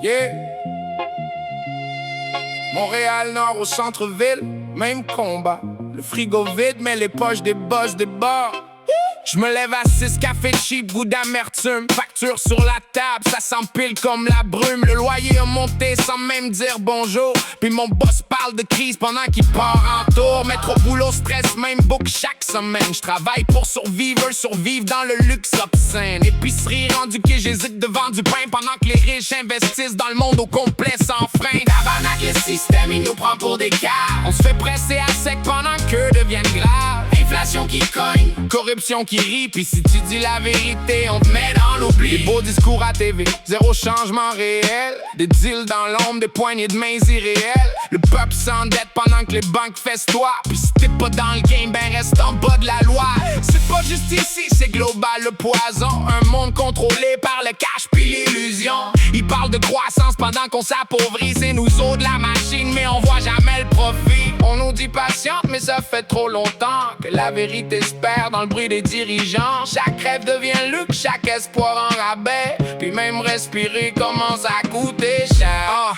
Yeah. Montréal-Nord au centre-ville, même combat. Le frigo vide, mais les poches des boss des bars. Je me lève à 6 cafés cheap, goût d'amertume. Facture sur la table, ça s'empile comme la brume. Le loyer a monté sans même dire bonjour. Puis mon boss parle de crise pendant qu'il part en tour. Mettre au boulot, stress, même book chaque semaine. Je travaille pour survivre dans le luxe obscène. Épicerie rendue que j'hésite de vendre du pain pendant que les riches investissent dans le monde au complet sans frein. Tabarnak, le système, il nous prend pour des caves. On se fait presser à sec pendant que deviennent graves. Inflation qui cogne, corruption qui rit. Pis si tu dis la vérité, on te met dans l'oubli. Des beaux discours à TV, zéro changement réel. Des deals dans l'ombre, des poignées de mains irréelles. Le peuple s'endette pendant que les banques festoient. Pis si t'es pas dans le game, ben reste en bas de la loi. C'est pas juste ici, c'est global le poison. Un monde contrôlé par le cash pis l'illusion. Ils parlent de croissance pendant qu'on s'appauvrit. C'est nous autres la machine, mais on voit jamais le profit. On nous dit patiente, mais ça fait trop longtemps que la vérité se perd dans le bruit des dirigeants. Chaque rêve devient luxe, chaque espoir en rabais. Puis même respirer commence à coûter cher.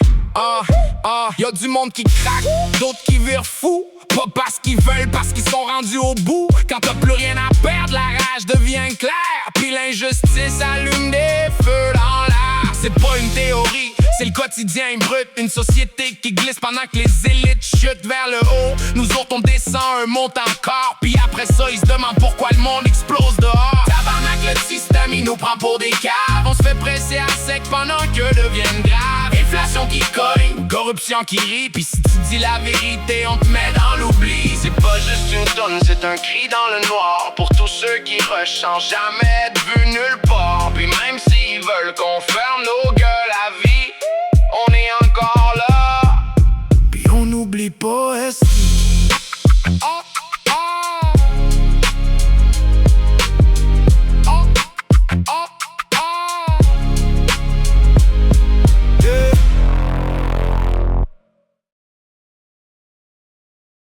Y'a du monde qui craque, d'autres qui virent fous. Pas parce qu'ils veulent, parce qu'ils sont rendus au bout. Quand t'as plus rien à perdre, la rage devient claire. Puis l'injustice allume des feux dans l'air. C'est pas une théorie, c'est le quotidien brut. Une société qui glisse pendant que les élites chutent vers le haut. Nous autres on descend, un monte encore. Puis après ça ils se demandent pourquoi le monde explose dehors. Tabarnak, le système il nous prend pour des caves. On se fait presser à sec pendant que deviennent graves. Inflation qui cogne, corruption qui rit. Puis si tu dis la vérité on te met dans l'oubli. C'est pas juste une tonne, c'est un cri dans le noir. Pour tous ceux qui rushent sans jamais être vus nulle part. Puis même s'ils veulent qu'on ferme nos gueules à vie, on est encore là. Puis on n'oublie pas, est-ce